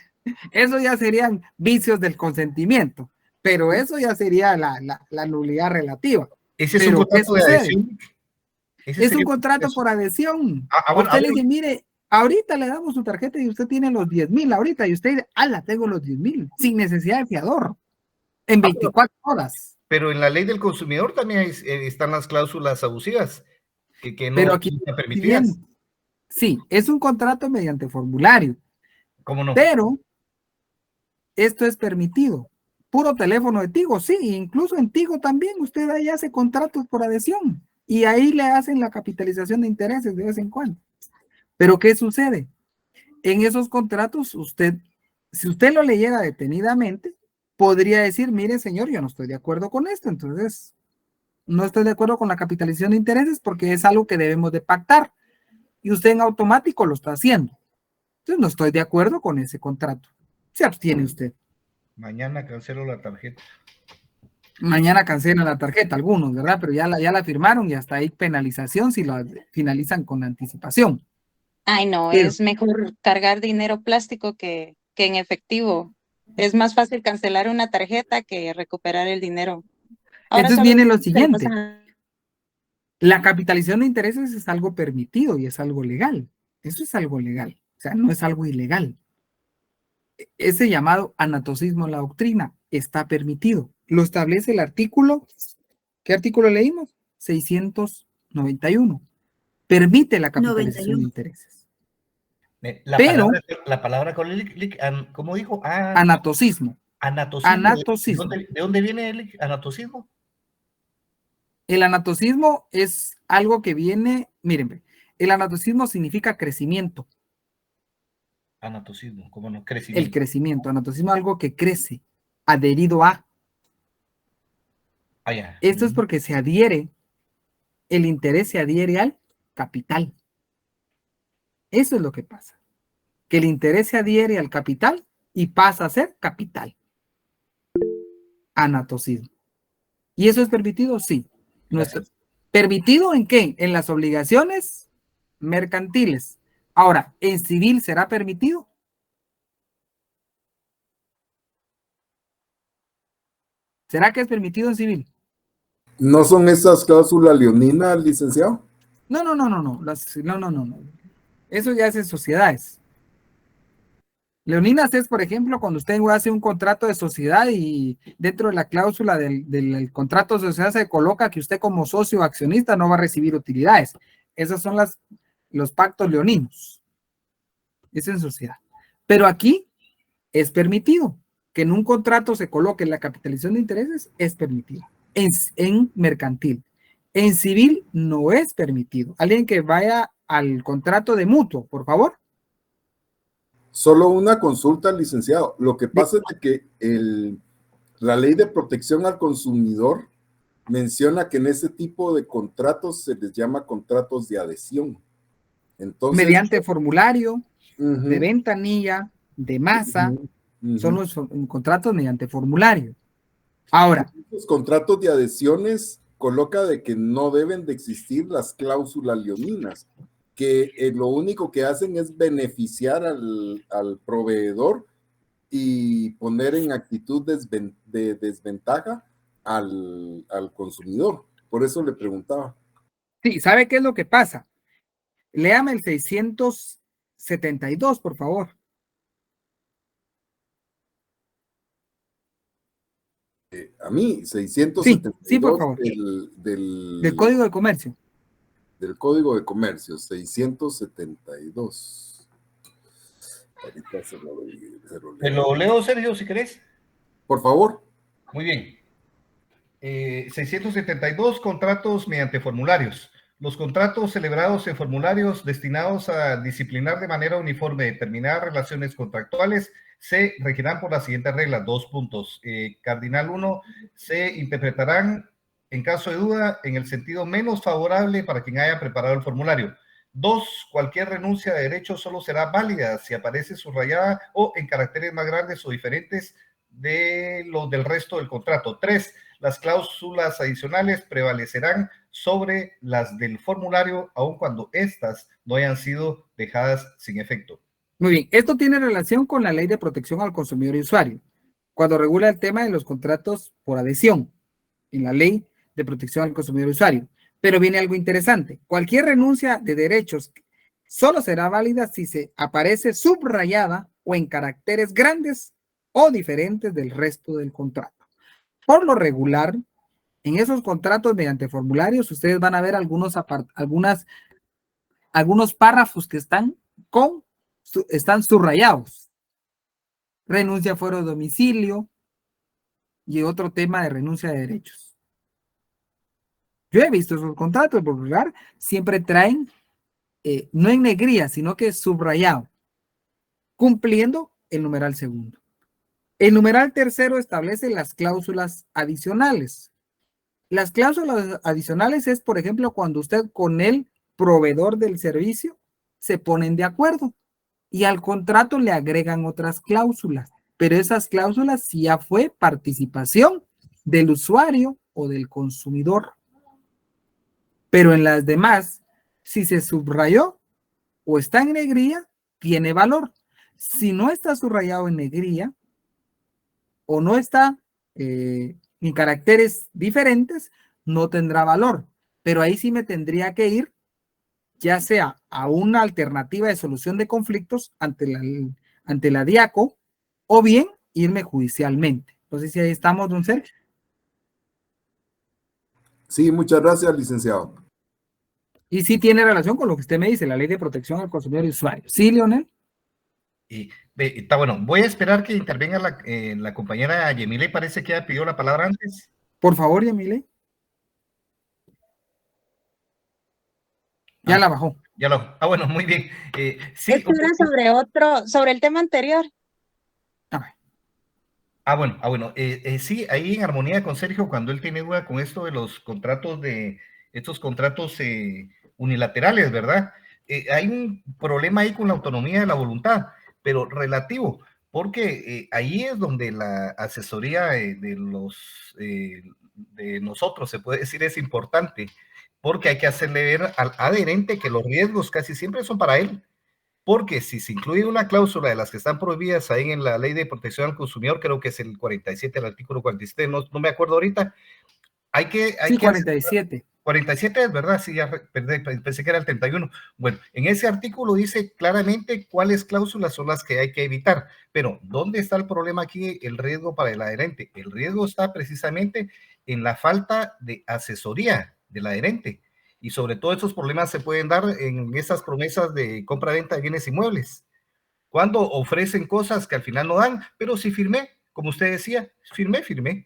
Eso ya serían vicios del consentimiento, pero eso ya sería la nulidad relativa. Ese es un contrato de adhesión. Es un contrato por adhesión. Usted le dice, mire, ahorita le damos su tarjeta y usted tiene los 10,000 ahorita y usted dice, tengo los 10,000 sin necesidad de fiador en 24 horas. Pero en la ley del consumidor también están las cláusulas abusivas que no pero aquí están permitidas. Sí, es un contrato mediante formulario. ¿Cómo no? Pero esto es permitido. Puro teléfono de Tigo, sí, incluso en Tigo también usted ahí hace contratos por adhesión y ahí le hacen la capitalización de intereses de vez en cuando. Pero ¿qué sucede? En esos contratos si usted lo leyera detenidamente, podría decir, mire señor, yo no estoy de acuerdo con esto, entonces no estoy de acuerdo con la capitalización de intereses porque es algo que debemos de pactar y usted en automático lo está haciendo. Entonces no estoy de acuerdo con ese contrato. Se abstiene usted. Mañana cancelo la tarjeta. Mañana cancelan la tarjeta, algunos, ¿verdad? Pero ya la firmaron y hasta hay penalización si la finalizan con anticipación. Ay, no, es mejor cargar dinero plástico que en efectivo. Es más fácil cancelar una tarjeta que recuperar el dinero. Entonces viene lo siguiente. La capitalización de intereses es algo permitido y es algo legal. Eso es algo legal. O sea, no es algo ilegal. Ese llamado anatocismo en la doctrina está permitido. Lo establece el artículo, ¿qué artículo leímos? 691. Permite la capitalización de intereses. La palabra, ¿cómo dijo? Anatocismo. Anatocismo. ¿De dónde viene el anatocismo? El anatocismo es algo que viene, miren, el anatocismo significa crecimiento. Anatocismo, ¿cómo no? Crecimiento. El crecimiento, anatocismo es algo que crece, adherido a. Esto es porque se adhiere, el interés se adhiere al capital. Eso es lo que pasa. Que el interés se adhiere al capital y pasa a ser capital. Anatocismo. ¿Y eso es permitido? Sí. ¿Permitido en qué? En las obligaciones mercantiles. Ahora, ¿en civil será permitido? ¿Será que es permitido en civil? ¿No son esas cláusulas leoninas, licenciado? No. No. Eso ya es en sociedades. Leoninas es, por ejemplo, cuando usted hace un contrato de sociedad y dentro de la cláusula del contrato de sociedad se coloca que usted como socio o accionista no va a recibir utilidades. Esos son los pactos leoninos. Es en sociedad. Pero aquí es permitido que en un contrato se coloque la capitalización de intereses, es permitido. En mercantil. En civil no es permitido. Alguien que vaya al contrato de mutuo, por favor. Solo una consulta, licenciado. Lo que pasa es de que la ley de protección al consumidor menciona que en ese tipo de contratos se les llama contratos de adhesión. Entonces, mediante formulario, de ventanilla, de masa, son los contratos mediante formulario. Ahora, los contratos de adhesiones coloca de que no deben de existir las cláusulas leoninas, que lo único que hacen es beneficiar al proveedor y poner en actitud de desventaja al consumidor. Por eso le preguntaba. Sí, ¿sabe qué es lo que pasa? Léame el 672, por favor. A mí, 672 sí, por favor. Del Código de Comercio. Del Código de Comercio, 672. Ahorita se lo leo. Te lo leo, Sergio, si querés. Por favor. Muy bien. 672, contratos mediante formularios. Los contratos celebrados en formularios destinados a disciplinar de manera uniforme determinadas relaciones contractuales se regirán por las siguientes reglas. 2 puntos. Cardinal 1, se interpretarán en caso de duda en el sentido menos favorable para quien haya preparado el formulario. 2, cualquier renuncia de derechos solo será válida si aparece subrayada o en caracteres más grandes o diferentes de los del resto del contrato. 3, las cláusulas adicionales prevalecerán sobre las del formulario, aun cuando éstas no hayan sido dejadas sin efecto. Muy bien, esto tiene relación con la Ley de Protección al Consumidor y Usuario, cuando regula el tema de los contratos por adhesión, en la Ley de Protección al Consumidor y Usuario. Pero viene algo interesante. Cualquier renuncia de derechos solo será válida si se aparece subrayada o en caracteres grandes o diferentes del resto del contrato. Por lo regular, en esos contratos mediante formularios, ustedes van a ver algunos párrafos que están subrayados. Renuncia fuera de domicilio y otro tema de renuncia de derechos. Yo he visto esos contratos, por regular, siempre traen, no en negría, sino que subrayado, cumpliendo el numeral segundo. El numeral tercero establece las cláusulas adicionales. Las cláusulas adicionales es, por ejemplo, cuando usted con el proveedor del servicio se ponen de acuerdo y al contrato le agregan otras cláusulas, pero esas cláusulas sí ya fue participación del usuario o del consumidor. Pero en las demás, si se subrayó o está en negrilla, tiene valor. Si no está subrayado en negrilla o no está en caracteres diferentes, no tendrá valor. Pero ahí sí me tendría que ir, ya sea a una alternativa de solución de conflictos ante la DIACO o bien irme judicialmente. Entonces, si ahí estamos, don Sergio. Sí, muchas gracias, licenciado. Y sí tiene relación con lo que usted me dice, la Ley de Protección al Consumidor y Usuario. ¿Sí, Leonel? Y está bueno. Voy a esperar que intervenga la compañera Yemile. Parece que ya pidió la palabra antes. Por favor, Yemile. Ya la bajó. Bueno, muy bien. Sí, esto era sobre el tema anterior. Bueno. Sí, ahí en armonía con Sergio, cuando él tiene duda con esto de los contratos estos contratos unilaterales, ¿verdad? Hay un problema ahí con la autonomía de la voluntad, pero relativo, porque ahí es donde la asesoría de nosotros, se puede decir, es importante, porque hay que hacerle ver al adherente que los riesgos casi siempre son para él, porque si se incluye una cláusula de las que están prohibidas ahí en la Ley de Protección al Consumidor, creo que es el 47, el artículo 47, no me acuerdo ahorita, hay que 47. 47 es verdad, sí, ya pensé que era el 31. Bueno, en ese artículo dice claramente cuáles cláusulas son las que hay que evitar, pero ¿dónde está el problema aquí, el riesgo para el adherente? El riesgo está precisamente en la falta de asesoría del adherente, y sobre todo esos problemas se pueden dar en esas promesas de compra-venta de bienes inmuebles, cuando ofrecen cosas que al final no dan, pero si firmé, como usted decía, firmé.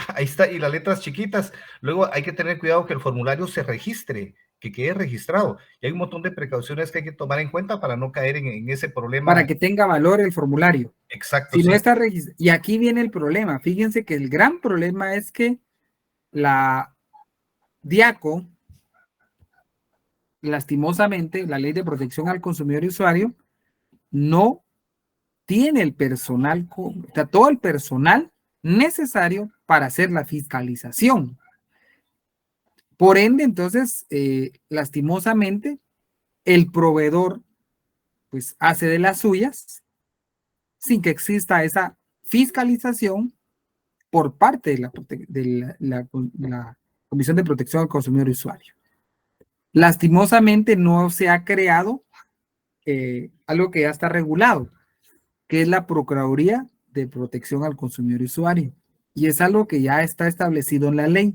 Ahí está, y las letras chiquitas. Luego hay que tener cuidado que el formulario se registre, que quede registrado. Y hay un montón de precauciones que hay que tomar en cuenta para no caer en ese problema. Para que tenga valor el formulario. Exacto. Si sí. no está registrado. Y aquí viene el problema. Fíjense que el gran problema es que la DIACO, lastimosamente, la Ley de Protección al Consumidor y Usuario, no tiene el personal, o sea, todo el personal necesario para hacer la fiscalización. Por ende, entonces, lastimosamente, el proveedor pues hace de las suyas sin que exista esa fiscalización por parte de la Comisión de Protección al Consumidor y Usuario. Lastimosamente no se ha creado algo que ya está regulado, que es la Procuraduría de Protección al Consumidor y Usuario. Y es algo que ya está establecido en la ley,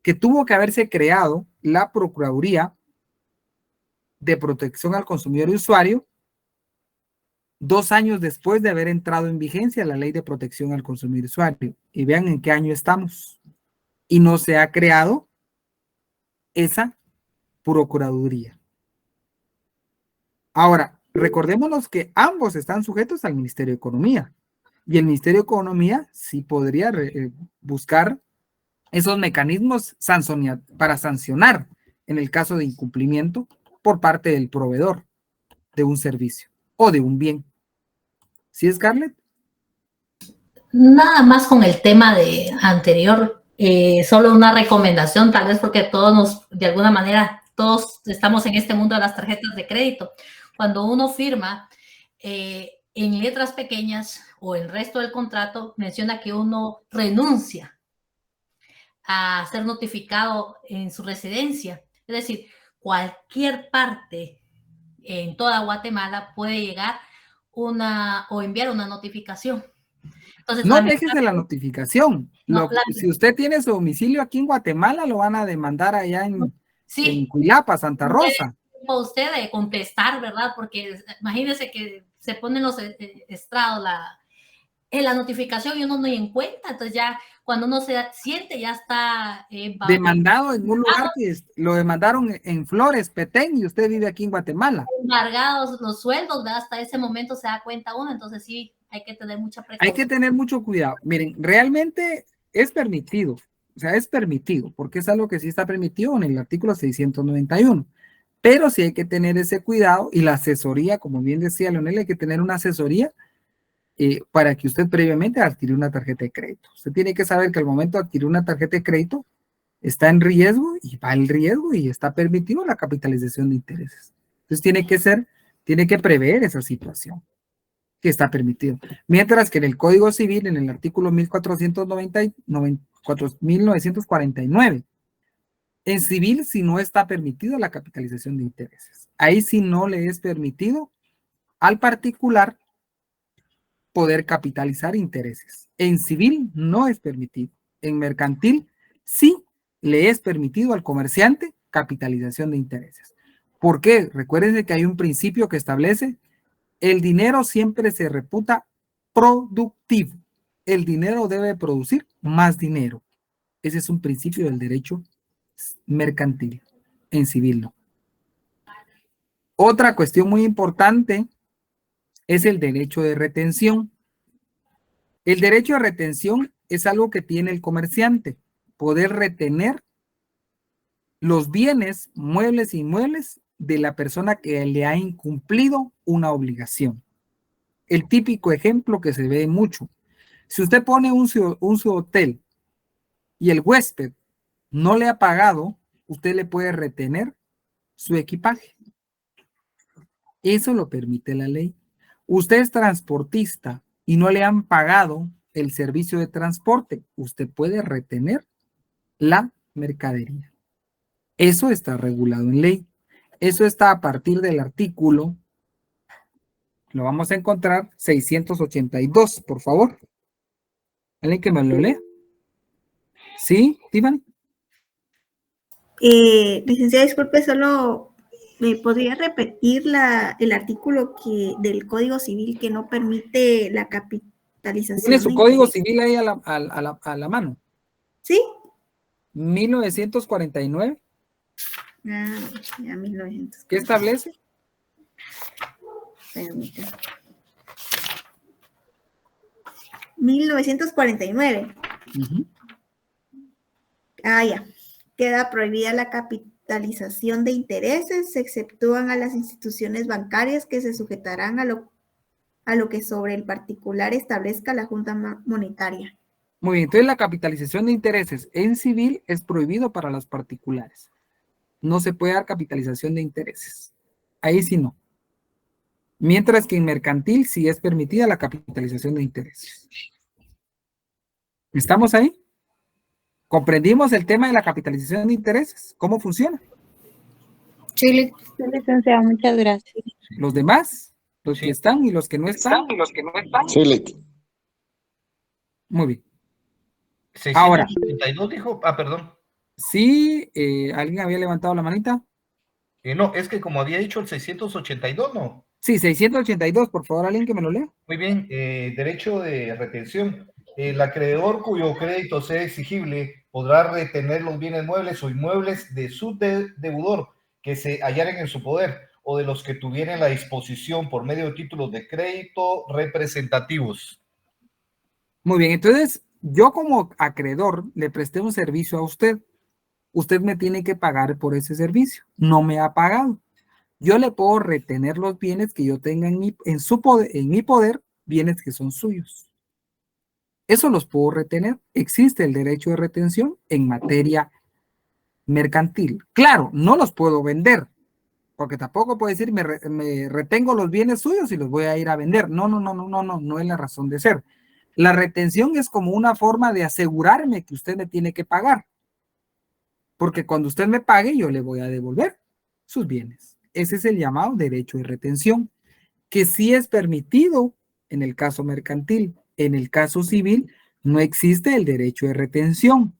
que tuvo que haberse creado la Procuraduría de Protección al Consumidor y Usuario 2 años después de haber entrado en vigencia la Ley de Protección al Consumidor y Usuario. Y vean en qué año estamos. Y no se ha creado esa Procuraduría. Ahora, recordémonos que ambos están sujetos al Ministerio de Economía. Y el Ministerio de Economía sí podría buscar esos mecanismos para sancionar en el caso de incumplimiento por parte del proveedor de un servicio o de un bien. ¿Sí, Scarlett? Nada más con el tema de anterior, solo una recomendación, tal vez porque todos de alguna manera, todos estamos en este mundo de las tarjetas de crédito. Cuando uno firma, en letras pequeñas o el resto del contrato, menciona que uno renuncia a ser notificado en su residencia. Es decir, cualquier parte en toda Guatemala puede llegar o enviar una notificación. Entonces, no dejes de la notificación. No, si usted tiene su domicilio aquí en Guatemala, lo van a demandar allá en Cuilapa, Santa Rosa. Usted de contestar, ¿verdad? Porque imagínese que se ponen los estrados en la notificación y uno no en cuenta. Entonces ya cuando uno se siente ya está demandado en un lugar que lo demandaron en Flores, Petén, y usted vive aquí en Guatemala. Embargados los sueldos, ¿verdad? Hasta ese momento se da cuenta uno. Entonces sí, hay que tener mucha precaución. Hay que tener mucho cuidado. Miren, realmente es permitido. O sea, es permitido, porque es algo que sí está permitido en el artículo 691. Pero sí hay que tener ese cuidado y la asesoría, como bien decía Leonel, hay que tener una asesoría para que usted previamente adquiera una tarjeta de crédito. Usted tiene que saber que al momento de adquirir una tarjeta de crédito está en riesgo y va el riesgo y está permitido la capitalización de intereses. Entonces tiene que prever esa situación que está permitido. Mientras que en el Código Civil, en el artículo 1949, en civil sí no está permitido la capitalización de intereses. Ahí sí no le es permitido al particular poder capitalizar intereses. En civil no es permitido. En mercantil sí le es permitido al comerciante capitalización de intereses. ¿Por qué? Recuérdense que hay un principio que establece el dinero siempre se reputa productivo. El dinero debe producir más dinero. Ese es un principio del derecho mercantil. En civil no. Otra cuestión muy importante es el derecho de retención. El derecho de retención es algo que tiene el comerciante, poder retener los bienes, muebles e inmuebles de la persona que le ha incumplido una obligación. El típico ejemplo que se ve mucho. Si usted pone un su hotel y el huésped no le ha pagado, usted le puede retener su equipaje. Eso lo permite la ley. Usted es transportista y no le han pagado el servicio de transporte. Usted puede retener la mercadería. Eso está regulado en ley. Eso está a partir del artículo, lo vamos a encontrar, 682, por favor. ¿Alguien que me lo lea? ¿Sí, Tiffany? Licenciada, disculpe, solo me podría repetir el artículo del Código Civil que no permite la capitalización. ¿Tiene su Código Civil ahí a la mano? Sí. 1949. Ah, ya 1949. ¿Qué establece? Permítame. 1949. Ah, ya. Queda prohibida la capitalización de intereses, se exceptúan a las instituciones bancarias que se sujetarán a lo que sobre el particular establezca la Junta Monetaria. Muy bien, entonces la capitalización de intereses en civil es prohibido para los particulares. No se puede dar capitalización de intereses. Ahí sí no. Mientras que en mercantil sí es permitida la capitalización de intereses. ¿Estamos ahí? ¿Comprendimos el tema de la capitalización de intereses? ¿Cómo funciona? Sí, licenciada, muchas gracias. ¿Los demás? ¿Los que están y los que no están? Sí, Muy bien. 682 dijo, perdón. Sí, ¿alguien había levantado la manita? No, es que como había dicho el 682, ¿no? Sí, 682, por favor, alguien que me lo lea. Muy bien, derecho de retención. El acreedor cuyo crédito sea exigible podrá retener los bienes muebles o inmuebles de su deudor que se hallaren en su poder o de los que tuvieran la disposición por medio de títulos de crédito representativos. Muy bien, entonces yo como acreedor le presté un servicio a usted. Usted me tiene que pagar por ese servicio. No me ha pagado. Yo le puedo retener los bienes que yo tenga en mi poder, bienes que son suyos. Eso los puedo retener. Existe el derecho de retención en materia mercantil. Claro, no los puedo vender, porque tampoco puedo decir me retengo los bienes suyos y los voy a ir a vender. No es la razón de ser. La retención es como una forma de asegurarme que usted me tiene que pagar, porque cuando usted me pague yo le voy a devolver sus bienes. Ese es el llamado derecho de retención, que sí es permitido en el caso mercantil. En el caso civil no existe el derecho de retención.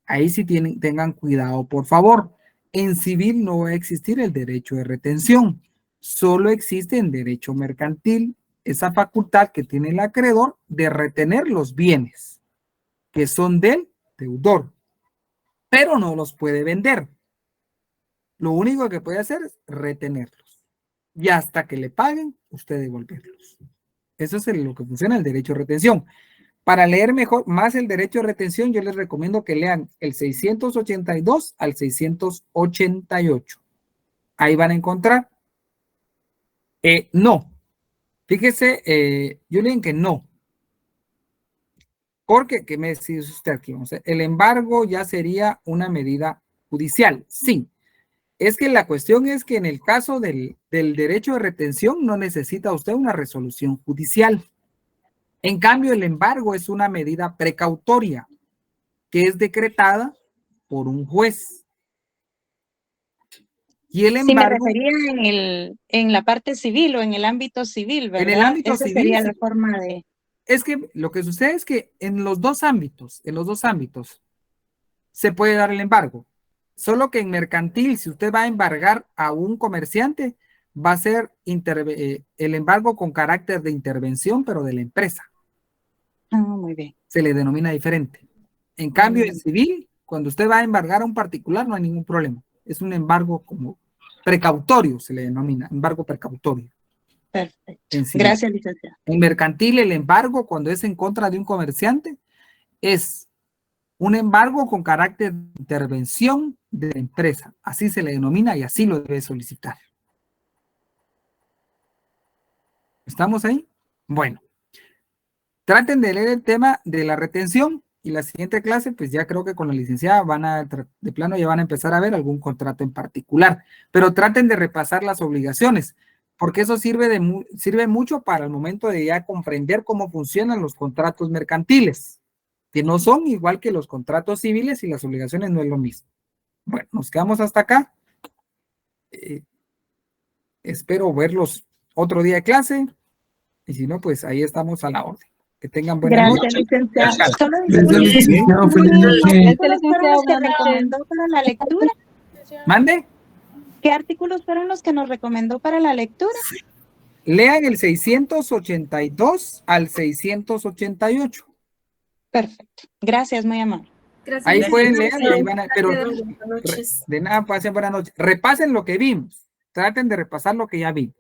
Ahí sí tengan cuidado, por favor. En civil no va a existir el derecho de retención. Solo existe en derecho mercantil esa facultad que tiene el acreedor de retener los bienes que son del deudor, pero no los puede vender. Lo único que puede hacer es retenerlos. Y hasta que le paguen, usted devolverlos. Eso es lo que funciona el derecho de retención. Para leer más el derecho de retención, yo les recomiendo que lean el 682 al 688. Ahí van a encontrar. No. Fíjese, yo le digo que no. Porque, ¿qué me dice usted aquí? El embargo ya sería una medida judicial. Sí. Es que la cuestión es que en el caso del derecho de retención no necesita usted una resolución judicial. En cambio, el embargo es una medida precautoria que es decretada por un juez. Y el embargo... Sí, me refería en la parte civil o en el ámbito civil, ¿verdad? En el ámbito Esa civil. Sería la forma de... Es que lo que sucede es que en los dos ámbitos, se puede dar el embargo. Solo que en mercantil, si usted va a embargar a un comerciante, va a ser el embargo con carácter de intervención, pero de la empresa. Muy bien. Se le denomina diferente. En cambio, en civil, cuando usted va a embargar a un particular, no hay ningún problema. Es un embargo como precautorio, se le denomina, embargo precautorio. Perfecto. Gracias, licenciada. En mercantil, el embargo, cuando es en contra de un comerciante, es un embargo con carácter de intervención de la empresa. Así se le denomina y así lo debe solicitar. ¿Estamos ahí? Bueno. Traten de leer el tema de la retención y la siguiente clase, pues ya creo que con la licenciada de plano ya van a empezar a ver algún contrato en particular, pero traten de repasar las obligaciones, porque eso sirve mucho para el momento de ya comprender cómo funcionan los contratos mercantiles, que no son igual que los contratos civiles y las obligaciones no es lo mismo. Bueno, nos quedamos hasta acá. Espero verlos otro día de clase, y si no, pues ahí estamos a la orden. Que tengan buena noche. Gracias, licenciado. Gracias. Solo Licenciado, disculpe, feliz ¿qué artículos fueron los que recomendó para la lectura? ¿Mande? ¿Qué artículos fueron los que nos recomendó para la lectura? Lean el 682 al 688. Perfecto. Gracias, muy amable. Gracias. Ahí pueden leer y ahí licenciado. van a, pero Buenas noches. de nada, pasen buenas noches. Repasen lo que vimos. Traten de repasar lo que ya vimos.